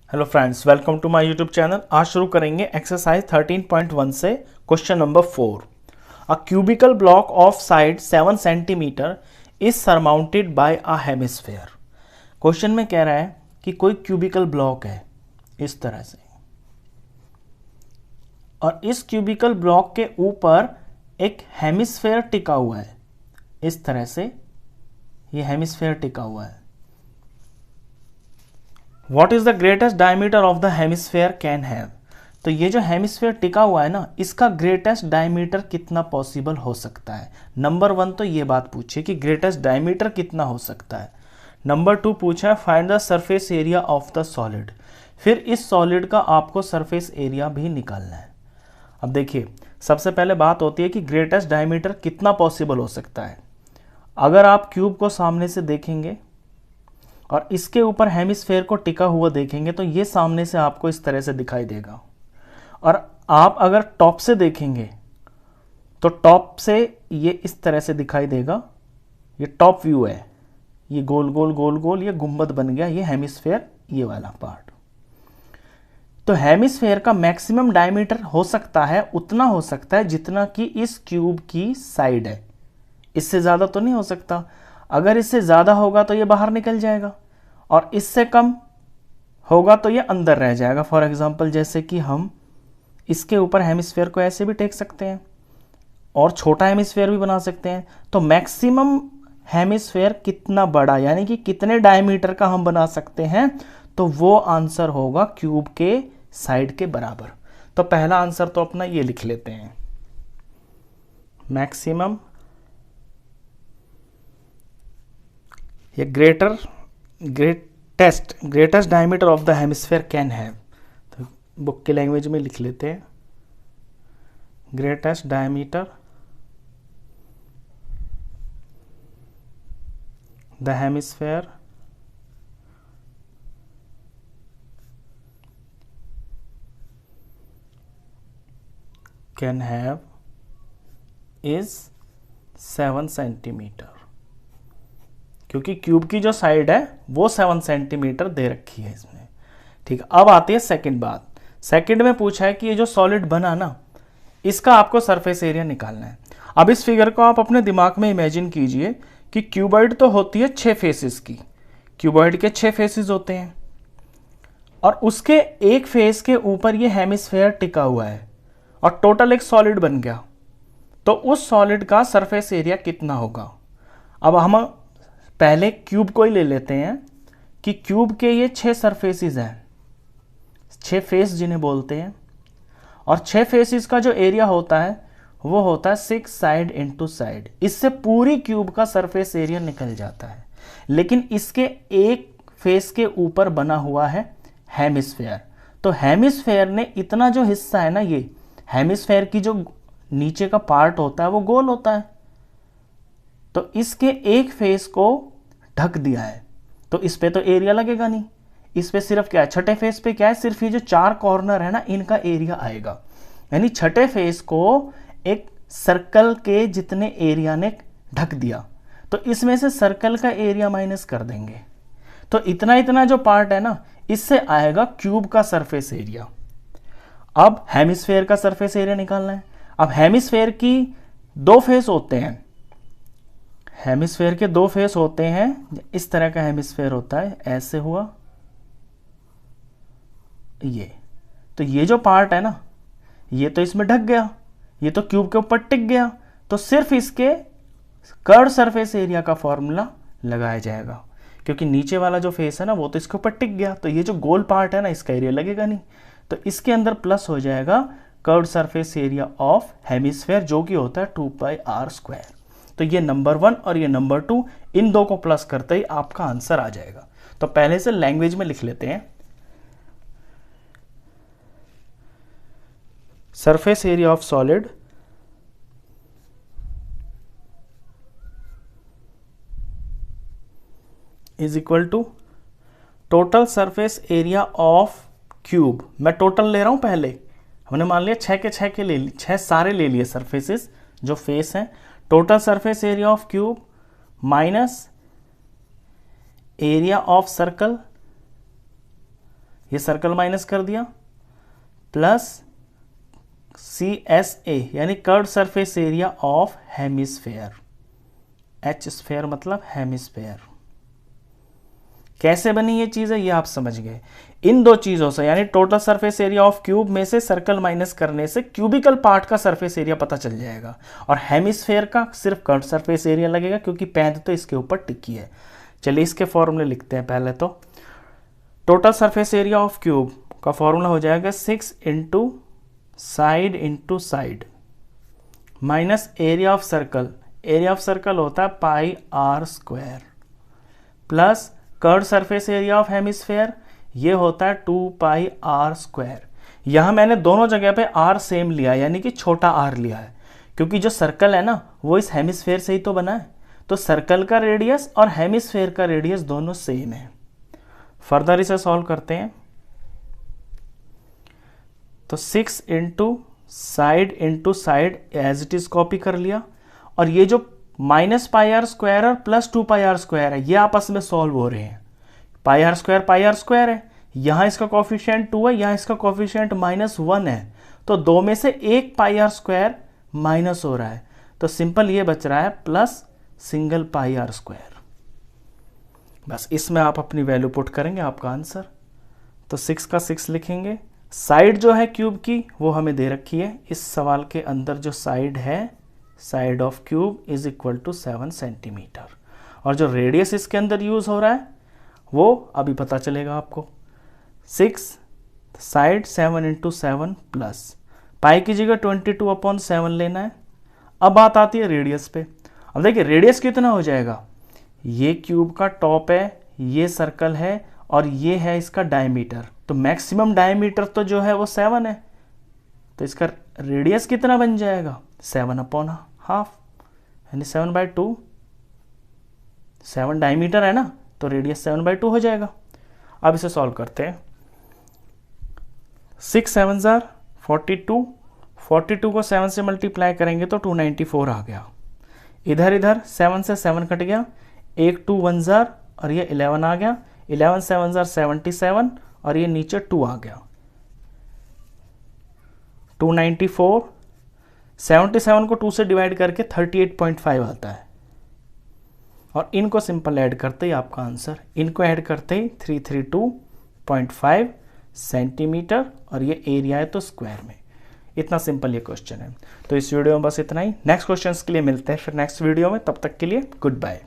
Hello friends, welcome to my YouTube channel. आज शुरू करेंगे एक्सरसाइज 13.1 से question number 4। A cubical block of side 7 centimetre is surmounted by a hemisphere. Question में कह रहा है कि कोई क्यूबिकल ब्लॉक है इस तरह से, और इस क्यूबिकल ब्लॉक के ऊपर एक हेमिस्फेयर टिका हुआ है। इस तरह से ये हेमिस्फेयर टिका हुआ है। What is the greatest diameter of the hemisphere can have? तो ये जो हेमिस्फेयर टिका हुआ है ना, इसका ग्रेटेस्ट डायमीटर कितना पॉसिबल हो सकता है। नंबर 1 तो ये बात पूछी कि ग्रेटेस्ट डायमीटर कितना हो सकता है। नंबर 2 पूछा है find the surface area of the solid. फिर इस सॉलिड का आपको सरफेस एरिया भी निकालना है। अब देखिए, सबसे पहले बात होती है कि ग्रेटेस्ट डायमीटर कितना पॉसिबल हो सकता है। अगर आप क्यूब को सामने से देखेंगे और इसके ऊपर हेमिस्फेयर को टिका हुआ देखेंगे तो ये सामने से आपको इस तरह से दिखाई देगा। और आप अगर टॉप से देखेंगे तो टॉप से ये इस तरह से दिखाई देगा। ये टॉप व्यू है, ये गोल गोल गोल गोल ये गुंबद बन गया, ये हेमिस्फेयर, ये वाला पार्ट। तो हेमिस्फेयर का मैक्सिमम डायमीटर हो सकता है, उतना हो सकता है जितना कि इस क्यूब की साइड है। इससे ज़्यादा तो नहीं हो सकता। अगर इससे ज़्यादा होगा तो ये बाहर निकल जाएगा, और इससे कम होगा तो ये अंदर रह जाएगा। फॉर एग्जांपल, जैसे कि हम इसके ऊपर हेमिस्फेयर को ऐसे भी टेक सकते हैं और छोटा हेमिस्फेयर भी बना सकते हैं। तो मैक्सिमम हेमिस्फेयर कितना बड़ा, यानी कि कितने डायमीटर का हम बना सकते हैं, तो वो आंसर होगा क्यूब के साइड के बराबर। तो पहला आंसर तो अपना ये लिख लेते हैं, मैक्सिमम, ये greatest diameter of the hemisphere can have. तो बुक की लैंग्वेज में लिख लेते हैं, greatest diameter the hemisphere can have is 7 centimetre, क्योंकि क्यूब की जो साइड है वो 7 सेंटीमीटर दे रखी है इसमें। ठीक है, अब आती है सेकंड बात। सेकंड में पूछा है कि ये जो सॉलिड बना ना, इसका आपको सरफेस एरिया निकालना है। अब इस फिगर को आप अपने दिमाग में इमेजिन कीजिए कि क्यूबॉइड तो होती है 6 फेसेस की। क्यूबॉइड के 6 फेसेस होते हैं और उसके एक फेस के ऊपर ये हेमिस्फेयर टिका हुआ है और टोटल एक सॉलिड बन गया। तो उस सॉलिड का सरफेस एरिया कितना होगा। अब हम पहले क्यूब को ही ले लेते हैं कि क्यूब के ये 6 सरफेसेस हैं, 6 फेस जिन्हें बोलते हैं, और 6 फेसेस का जो एरिया होता है वो होता है 6 साइड इनटू साइड। इससे पूरी क्यूब का सरफेस एरिया निकल जाता है। लेकिन इसके एक फेस के ऊपर बना हुआ है हेमिस्फेयर। तो हेमिस्फेयर ने इतना जो हिस्सा है ना, ये हेमिस्फेयर की जो नीचे का पार्ट होता है वो गोल होता है, तो इसके एक फेस को ढक दिया है। तो इस पे तो एरिया लगेगा नहीं। इस पे सिर्फ क्या है, छठे फेस पे क्या है, सिर्फ ये जो 4 कॉर्नर है ना, इनका एरिया आएगा। यानी छठे फेस को एक सर्कल के जितने एरिया ने ढक दिया, तो इसमें से सर्कल का एरिया माइनस कर देंगे। तो इतना इतना जो पार्ट है ना, इससे आएगा क्यूब का सरफेस एरिया। अब हेमिस्फेयर का सरफेस एरिया निकालना है। अब हेमिस्फेयर की 2 फेस होते हैं, हेमिस्फेयर के 2 फेस होते हैं। इस तरह का हेमिस्फेयर होता है, ऐसे हुआ ये। तो ये जो पार्ट है ना, ये तो इसमें ढक गया, ये तो क्यूब के ऊपर टिक गया। तो सिर्फ इसके कर्व सरफेस एरिया का फॉर्मूला लगाया जाएगा, क्योंकि नीचे वाला जो फेस है ना वो तो इसके ऊपर टिक गया। तो ये जो गोल पार्ट है ना, इसका एरिया लगेगा नहीं। तो इसके अंदर प्लस हो जाएगा curve surface area of hemisphere, जो कि होता है 2πr²। तो ये नंबर 1 और ये नंबर 2, इन दो को प्लस करते ही आपका आंसर आ जाएगा। तो पहले से लैंग्वेज में लिख लेते हैं, surface area of solid is equal to total surface area of cube. मैं टोटल ले रहा हूं, पहले हमने मान लिया 6 के 6 के ले लिए, 6 सारे ले लिए सरफेसेस जो फेस हैं। Total surface area of cube minus area of circle ये सर्कल माइनस कर दिया, प्लस CSA यानी curved surface area of hemisphere. H sphere मतलब हेमिस्फेयर। कैसे बनी ये चीज़ है ये आप समझ गए। इन दो चीज़ों से यानी total surface area of cube में से सर्कल माइनस करने से क्यूबिकल पार्ट का सरफेस एरिया पता चल जाएगा, और हेमिस्फेयर का सिर्फ कर्व्ड सरफेस एरिया लगेगा क्योंकि पैंद तो इसके ऊपर टिकी है। चलिए इसके फॉर्मूले लिखते हैं। पहले तो total surface area of cube का फॉर्मूला हो जाएगा 6 into side minus area of circle. Area of circle होता है πr² plus curved surface area of hemisphere, ये होता है 2πr²। यहां मैंने दोनों जगह पे r सेम लिया है यानी कि छोटा r लिया है, क्योंकि जो सर्कल है ना वो इस हेमिस्फेयर से ही तो बना है, तो सर्कल का रेडियस और हेमिस्फेयर का रेडियस दोनों सेम है। फर्दर इसे सॉल्व करते हैं तो 6 into side as it is copy कर लिया, और ये जो -πr² और प्लस 2πr² है ये आपस में सॉल्व हो रहे हैं। πr² है, यहां इसका कोफिशिएंट 2 है, यहां इसका कोफिशिएंट -1 है, तो दो में से एक πr² माइनस हो रहा है, तो सिंपल ये बच रहा है प्लस सिंगल πr²। बस इसमें आप अपनी वैल्यू पुट करेंगे, आपका आंसर तो 6 का 6 लिखेंगे। साइड जो है क्यूब की वो हमें दे रखी है इस सवाल के अंदर, जो साइड है side of cube is equal to 7 centimetre, और जो रेडियस इसके अंदर यूज हो रहा है वो अभी पता चलेगा आपको। 6 साइड 7 इंटू 7 प्लस पाई की जगह 22/7 लेना है। अब बात आती है रेडियस पे। अब देखिए रेडियस कितना हो जाएगा, ये क्यूब का टॉप है, ये सर्कल है, और ये है इसका डायमीटर, तो मैक्सिमम डायमीटर तो जो है वो 7 है, तो इसका रेडियस कितना बन जाएगा 7/½ यानी 7/2। 7 डायमीटर है ना, तो रेडियस 7/2 हो जाएगा। अब इसे सॉल्व करते हैं। 6 7 जार 42, 42 को 7 से मल्टीप्लाई करेंगे तो 294 आ गया। इधर 7 से 7 कट गया, 1 2 1 जार और ये 11 आ गया, 11 7 जार 77 और ये नीचे 2 आ गया। 294, 77 को 2 से डिवाइड करके 38.5 आता है, और इनको सिंपल ऐड करते ही आपका आंसर, इनको ऐड करते ही 332.5 सेंटीमीटर, और ये एरिया है तो स्क्वायर में। इतना सिंपल ये क्वेश्चन है। तो इस वीडियो में बस इतना ही। नेक्स्ट क्वेश्चंस के लिए मिलते हैं फिर नेक्स्ट वीडियो में, तब तक के लिए गुड बाय।